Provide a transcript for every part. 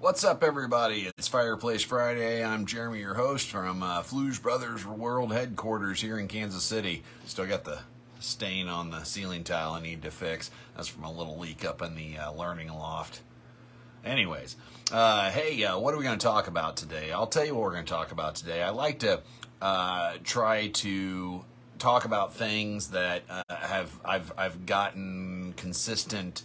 What's up, everybody? It's Fireplace Friday. I'm Jeremy, your host from Fluesbrothers World Headquarters here in Kansas City. Still got the stain on the ceiling tile I need to fix. That's from a little leak up in the learning loft. Anyways, hey, what are we going to talk about today? I'll tell you what we're going to talk about today. I like to try to talk about things that I've gotten consistent.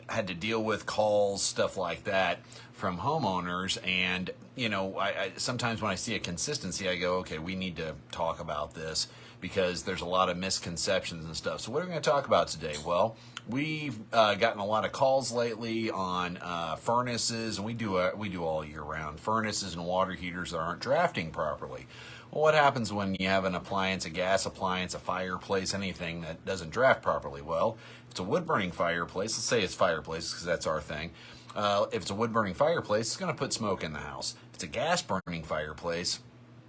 Had to deal with calls, stuff like that from homeowners, and I sometimes when I see a consistency, I go, okay, we need to talk about this because there's a lot of misconceptions and stuff. So what are we going to talk about today? Well, we've gotten a lot of calls lately on furnaces, and we do all year round, furnaces and water heaters that aren't drafting properly. Well, what happens when you have an appliance, a gas appliance, a fireplace, anything that doesn't draft properly? Well, if it's a wood-burning fireplace, let's say it's fireplaces because that's our thing. If it's a wood-burning fireplace, it's going to put smoke in the house. If it's a gas-burning fireplace,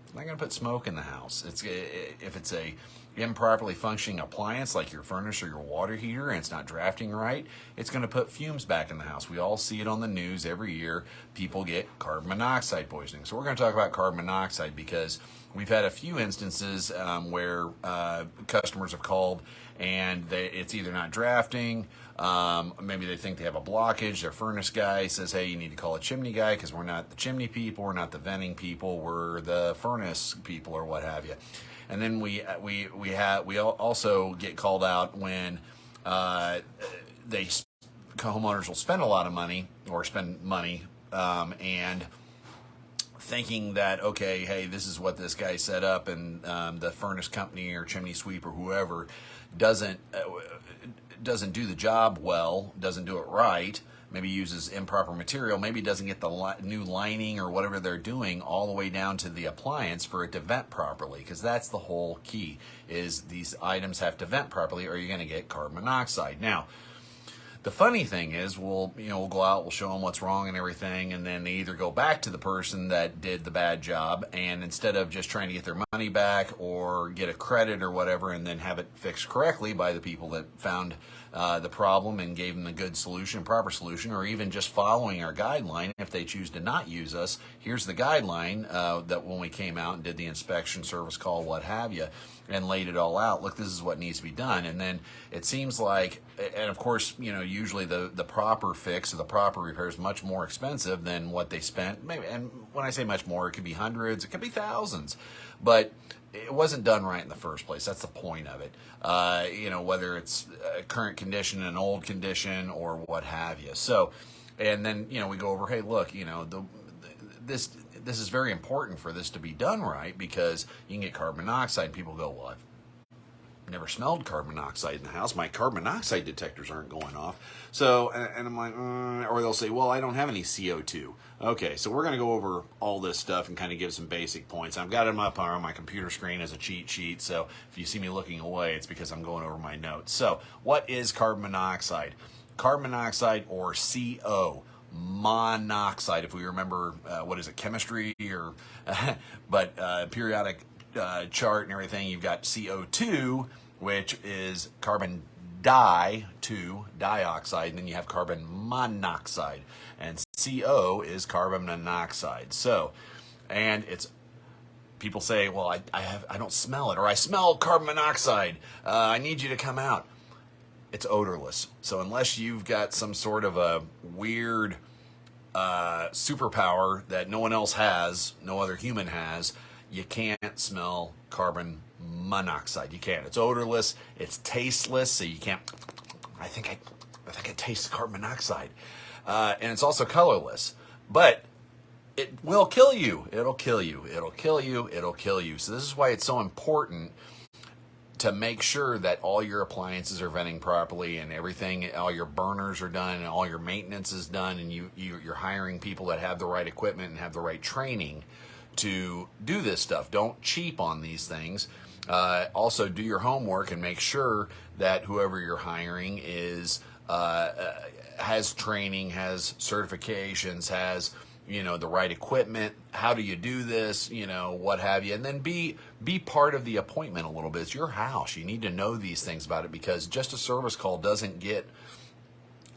it's not going to put smoke in the house. If it's a improperly functioning appliance like your furnace or your water heater and it's not drafting right, it's going to put fumes back in the house. We all see it on the news every year. People get carbon monoxide poisoning. So we're going to talk about carbon monoxide because we've had a few instances where customers have called and it's either not drafting, maybe they think they have a blockage. Their furnace guy says, hey, you need to call a chimney guy because we're not the chimney people, we're not the venting people, we're the furnace people or what have you. And then we also get called out when homeowners will spend a lot of money or spend money and thinking that, okay, hey, this is what this guy set up, and the furnace company or chimney sweep or whoever doesn't do the job well, doesn't do it right, maybe uses improper material, maybe doesn't get the new lining or whatever they're doing all the way down to the appliance for it to vent properly, because that's the whole key, is these items have to vent properly or you're going to get carbon monoxide. Now, the funny thing is, we'll go out, we'll show them what's wrong and everything, and then they either go back to the person that did the bad job, and instead of just trying to get their money back or get a credit or whatever and then have it fixed correctly by the people that found the problem and gave them the good solution, proper solution, or even just following our guideline, if they choose to not use us, here's the guideline that when we came out and did the inspection, service call, what have you, and laid it all out, look, this is what needs to be done. And then it seems like, and of course, usually the proper fix or the proper repair is much more expensive than what they spent. Maybe, and when I say much more, it could be hundreds, it could be thousands, but it wasn't done right in the first place. That's the point of it. Whether it's a current condition, an old condition, or what have you. So, and then, we go over, hey, look, this is very important for this to be done right, because you can get carbon monoxide. People go, well, I've never smelled carbon monoxide in the house. My carbon monoxide detectors aren't going off. So, and I'm like, or they'll say, well, I don't have any CO2. Okay, so we're going to go over all this stuff and kind of give some basic points. I've got them up on my computer screen as a cheat sheet, so if you see me looking away, it's because I'm going over my notes. So, what is carbon monoxide? Carbon monoxide, or CO, monoxide, if we remember, chemistry, or but periodic chart and everything, you've got CO2, which is carbon dioxide, and then you have carbon monoxide, and CO is carbon monoxide. So, and it's, people say, well, I don't smell it, or I smell carbon monoxide, I need you to come out. It's odorless. So unless you've got some sort of a weird superpower that no one else has, no other human has, you can't smell carbon monoxide. You can't. It's odorless. It's tasteless, so you can't. I think I taste carbon monoxide, and it's also colorless. But it will kill you. It'll kill you. It'll kill you. It'll kill you. So this is why it's so important to make sure that all your appliances are venting properly and everything, all your burners are done and all your maintenance is done, and you're hiring people that have the right equipment and have the right training to do this stuff. Don't cheap on these things. Also, do your homework and make sure that whoever you're hiring is has training, has certifications, has the right equipment. How do you do this? What have you? And then be part of the appointment a little bit. It's your house. You need to know these things about it, because just a service call doesn't get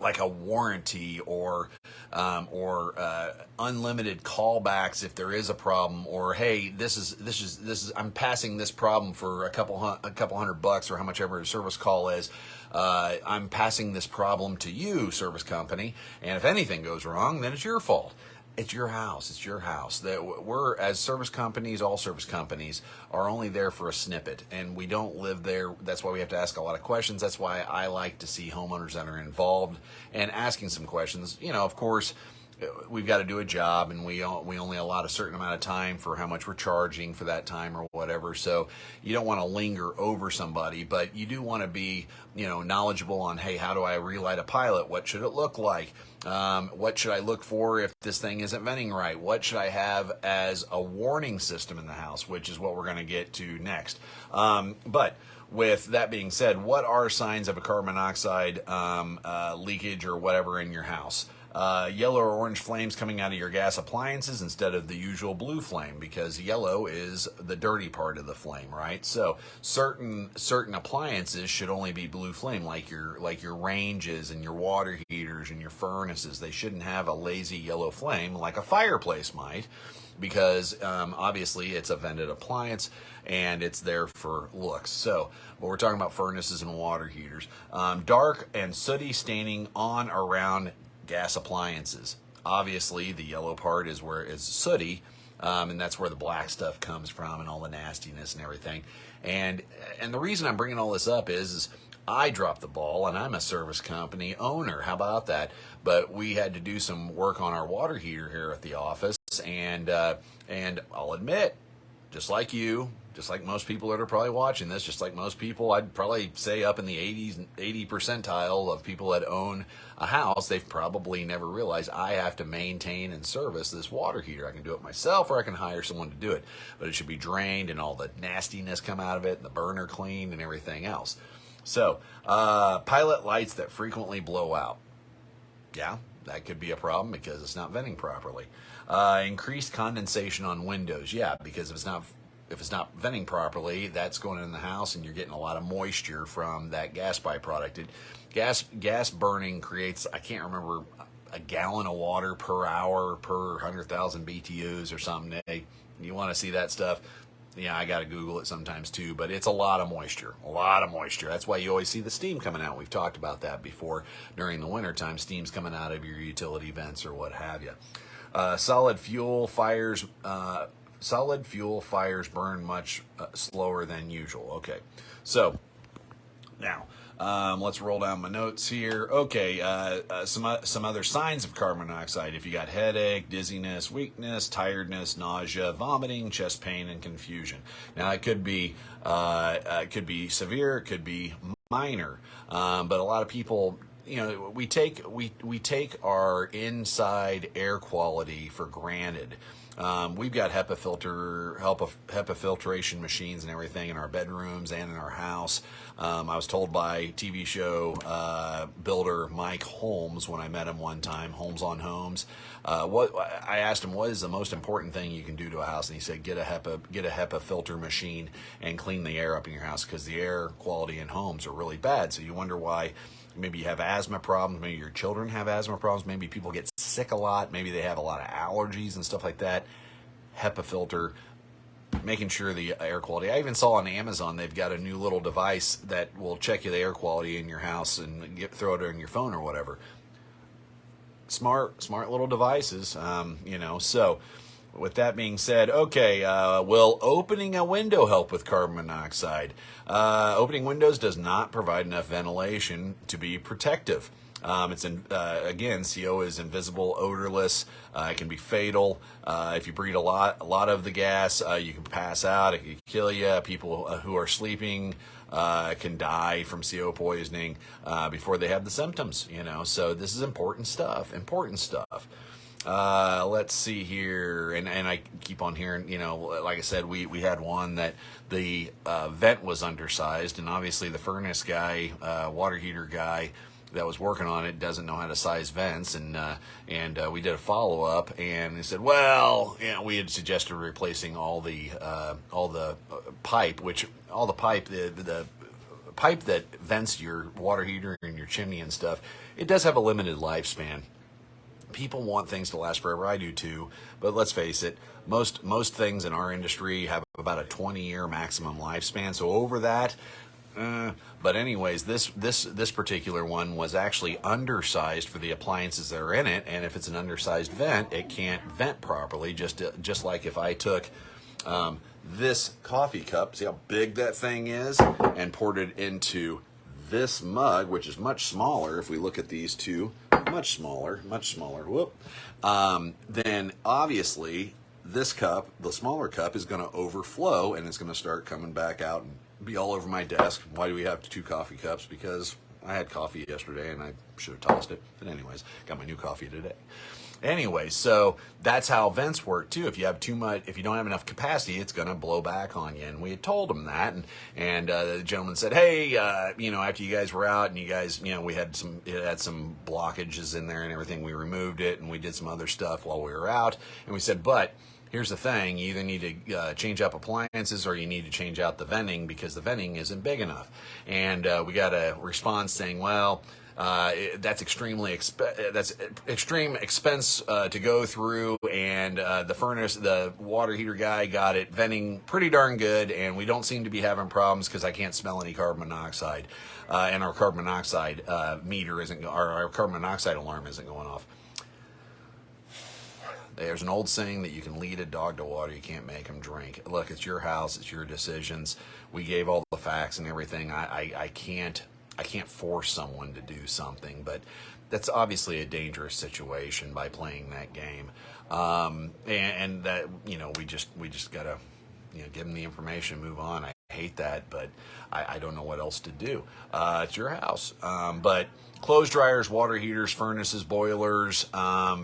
like a warranty or unlimited callbacks if there is a problem, or hey, this is I'm passing this problem for a couple $100 or how much ever a service call is. I'm passing this problem to you, service company, and if anything goes wrong, then it's your fault. It's your house. It's your house. That we're, as service companies, all service companies are only there for a snippet, and we don't live there. That's why we have to ask a lot of questions. That's why I like to see homeowners that are involved and asking some questions. You know, of course, we've got to do a job, and we only allot a certain amount of time for how much we're charging for that time or whatever. So you don't want to linger over somebody, but you do want to be, you know, knowledgeable on, hey, how do I relight a pilot? What should it look like? What should I look for if this thing isn't venting right? What should I have as a warning system in the house, which is what we're going to get to next. But with that being said, what are signs of a carbon monoxide leakage or whatever in your house? Yellow or orange flames coming out of your gas appliances instead of the usual blue flame, because yellow is the dirty part of the flame, right? So certain appliances should only be blue flame, like your ranges and your water heaters and your furnaces. They shouldn't have a lazy yellow flame like a fireplace might, because obviously it's a vented appliance and it's there for looks. So we're talking about furnaces and water heaters. Dark and sooty staining on around gas appliances. Obviously, the yellow part is where it's sooty, and that's where the black stuff comes from and all the nastiness and everything. And the reason I'm bringing all this up is I dropped the ball, and I'm a service company owner. How about that? But we had to do some work on our water heater here at the office, and I'll admit, just like you, just like most people that are probably watching this, just like most people, I'd probably say up in the 80 percentile of people that own a house, they've probably never realized I have to maintain and service this water heater. I can do it myself, or I can hire someone to do it, but it should be drained and all the nastiness come out of it, and the burner cleaned and everything else. So, pilot lights that frequently blow out. Yeah, that could be a problem because it's not venting properly. Increased condensation on windows. Yeah, because if it's not venting properly, that's going in the house, and you're getting a lot of moisture from that gas byproduct. Gas burning creates, I can't remember, a gallon of water per hour per 100,000 BTUs or something. Hey, you want to see that stuff? Yeah, I got to Google it sometimes too, but it's a lot of moisture, That's why you always see the steam coming out. We've talked about that before. During the wintertime, steam's coming out of your utility vents or what have you. Solid fuel fires burn much slower than usual. Okay, so now let's roll down my notes here. Okay, some other signs of carbon monoxide. If you got headache, dizziness, weakness, tiredness, nausea, vomiting, chest pain, and confusion. Now it could be severe, it could be minor, but a lot of people, you know, we take our inside air quality for granted. We've got HEPA filtration machines and everything in our bedrooms and in our house. I was told by TV show builder Mike Holmes when I met him one time, Holmes on Homes. What I asked him, what is the most important thing you can do to a house? And he said, get a HEPA filter machine and clean the air up in your house, because the air quality in homes are really bad. So you wonder why. Maybe you have asthma problems. Maybe your children have asthma problems. Maybe people get sick a lot. Maybe they have a lot of allergies and stuff like that. HEPA filter, making sure the air quality. I even saw on Amazon they've got a new little device that will check the air quality in your house and throw it on your phone or whatever. Smart little devices, you know. So with that being said, okay, will opening a window help with carbon monoxide? Opening windows does not provide enough ventilation to be protective. Again, CO is invisible, odorless. It can be fatal. If you breathe a lot of the gas, you can pass out. It can kill you. People who are sleeping can die from CO poisoning before they have the symptoms. You know, so this is important stuff. Let's see here, and I keep on hearing, you know, like I said, we had one that the vent was undersized, and obviously the furnace guy, water heater guy that was working on it doesn't know how to size vents, and we did a follow-up, and he said, well, you know, we had suggested replacing all the pipe, the pipe that vents your water heater and your chimney and stuff, it does have a limited lifespan. People want things to last forever. I do too, but let's face it, most things in our industry have about a 20-year maximum lifespan. So over that, but anyways, this particular one was actually undersized for the appliances that are in it, and if it's an undersized vent, it can't vent properly. Just like if I took this coffee cup, see how big that thing is, and poured it into this mug, which is much smaller. If we look at these two, much smaller. Whoop. Then obviously this cup, the smaller cup, is going to overflow and it's going to start coming back out and be all over my desk. Why do we have 2 coffee cups? Because I had coffee yesterday and I should have tossed it. But anyways, got my new coffee today. Anyway, so that's how vents work too. If you have too much, if you don't have enough capacity, it's going to blow back on you. And we had told him that, and the gentleman said, "Hey, after you guys were out, and you guys, we had some blockages in there and everything. We removed it, and we did some other stuff while we were out. And we said, but here's the thing: you either need to change up appliances or you need to change out the venting because the venting isn't big enough." And we got a response saying, "Well, that's extreme expense to go through, and the water heater guy got it venting pretty darn good, and we don't seem to be having problems because I can't smell any carbon monoxide, and our carbon monoxide meter isn't, our carbon monoxide alarm isn't going off." There's an old saying that you can lead a dog to water, you can't make him drink. Look, it's your house, it's your decisions. We gave all the facts and everything. I can't force someone to do something, but that's obviously a dangerous situation by playing that game. And that, we just gotta, give them the information, move on. I hate that, but I don't know what else to do. It's your house. But clothes dryers, water heaters, furnaces, boilers,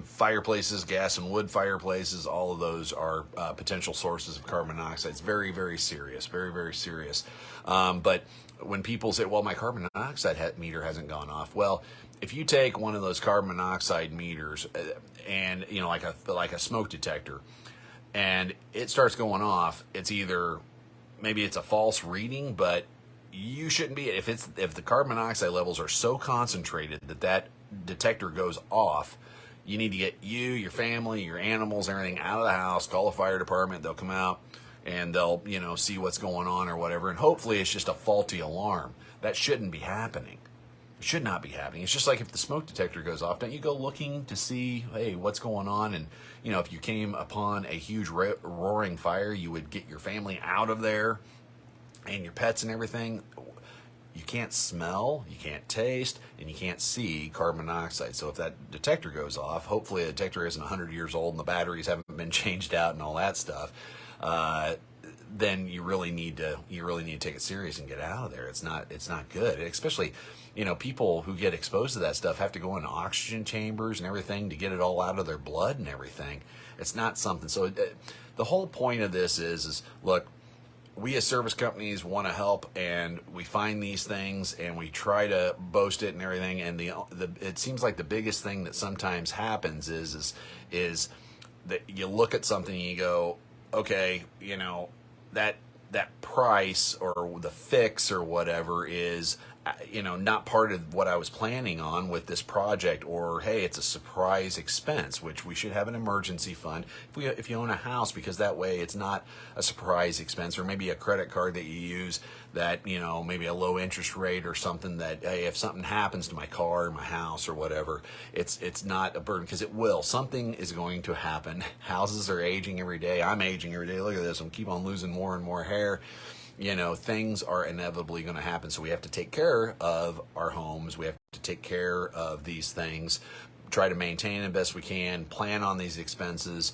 fireplaces, gas and wood fireplaces, all of those are potential sources of carbon monoxide. It's very, very serious, very, very serious. But when people say, well, my carbon monoxide meter hasn't gone off. Well, if you take one of those carbon monoxide meters and, like a smoke detector, and it starts going off, it's either, maybe it's a false reading, but you shouldn't be, if the carbon monoxide levels are so concentrated that detector goes off, you need to get you, your family, your animals, everything out of the house, call the fire department, they'll come out, and they'll, see what's going on or whatever. And hopefully it's just a faulty alarm. That shouldn't be happening. It should not be happening. It's just like if the smoke detector goes off, don't you go looking to see, hey, what's going on? And, if you came upon a huge roaring fire, you would get your family out of there and your pets and everything. You can't smell, you can't taste, and you can't see carbon monoxide. So if that detector goes off, hopefully the detector isn't 100 years old and the batteries haven't been changed out and all that stuff. Then you really need to take it serious and get out of there. It's not good. Especially, people who get exposed to that stuff have to go in oxygen chambers and everything to get it all out of their blood and everything. It's not something. So the whole point of this is look, we as service companies want to help, and we find these things and we try to boast it and everything. And it seems like the biggest thing that sometimes happens is that you look at something and you go, okay, that price or the fix or whatever is, not part of what I was planning on with this project, or hey, it's a surprise expense, which we should have an emergency fund if you own a house, because that way it's not a surprise expense, or maybe a credit card that you use that, maybe a low interest rate or something that, hey, if something happens to my car or my house or whatever, it's not a burden, because it will. Something is going to happen. Houses are aging every day. I'm aging every day. Look at this. I'm keep on losing more and more hair. Things are inevitably going to happen. So we have to take care of our homes. We have to take care of these things, try to maintain it best we can, plan on these expenses,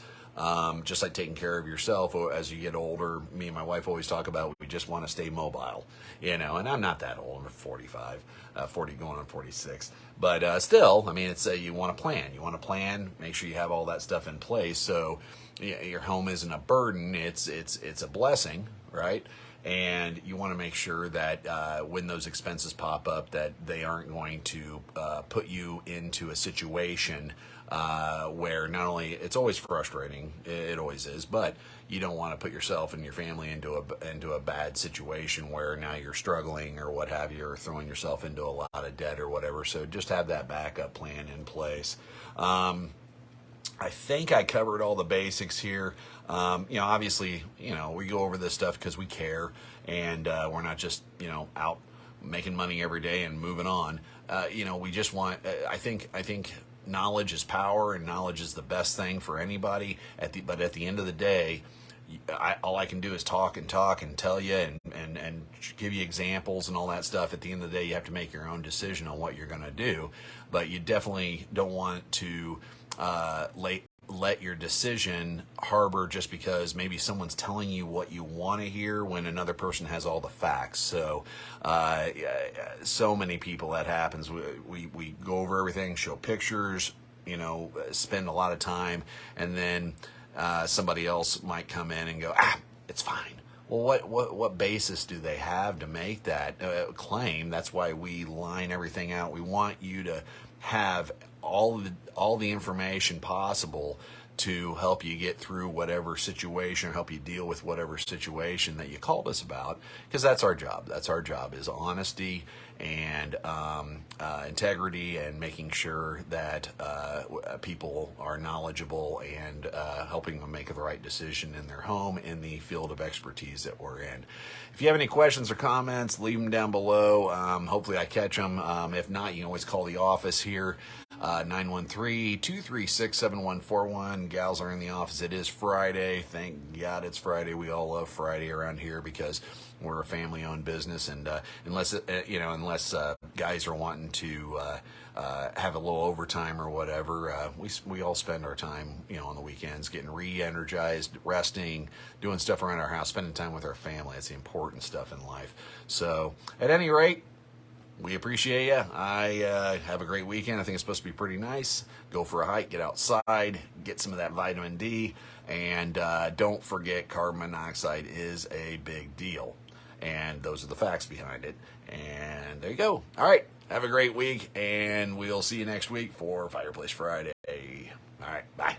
just like taking care of yourself as you get older. Me and my wife always talk about, we just want to stay mobile, and I'm not that old. I'm 45, 40 going on 46. But still, it's you want to plan. You want to plan, make sure you have all that stuff in place so your home isn't a burden. It's a blessing, right? and you want to make sure that when those expenses pop up, that they aren't going to put you into a situation where not only it's always frustrating, it always is, but you don't want to put yourself and your family into a bad situation where now you're struggling or what have you, or throwing yourself into a lot of debt or whatever. So just have that backup plan in place. I think I covered all the basics here. Obviously, we go over this stuff because we care, and we're not just, out making money every day and moving on. We just want, I think knowledge is power, and knowledge is the best thing for anybody. But at the end of the day, all I can do is talk and tell you and give you examples and all that stuff. At the end of the day, you have to make your own decision on what you're going to do. But you definitely don't want to let your decision harbor just because maybe someone's telling you what you want to hear when another person has all the facts. So so many people that happens. We go over everything, show pictures, spend a lot of time, and then somebody else might come in and go, it's fine. Well, what basis do they have to make that claim? That's why we line everything out. We want you to have all the information possible to help you get through whatever situation, or help you deal with whatever situation that you called us about, because that's our job. That's our job, is honesty and integrity, and making sure that people are knowledgeable, and helping them make the right decision in their home in the field of expertise that we're in. If you have any questions or comments, leave them down below. Hopefully I catch them. If not, you can always call the office here, 913-236-7141. Gals are in the office. It is Friday. Thank God it's Friday. We all love Friday around here because we're a family-owned business, and unless guys are wanting to have a little overtime or whatever, we all spend our time, on the weekends getting re-energized, resting, doing stuff around our house, spending time with our family. It's the important stuff in life. So, at any rate, we appreciate you. I have a great weekend. I think it's supposed to be pretty nice. Go for a hike, get outside, get some of that vitamin D, and don't forget, carbon monoxide is a big deal. And those are the facts behind it. And there you go. All right. Have a great week, and we'll see you next week for Fireplace Friday. All right. Bye.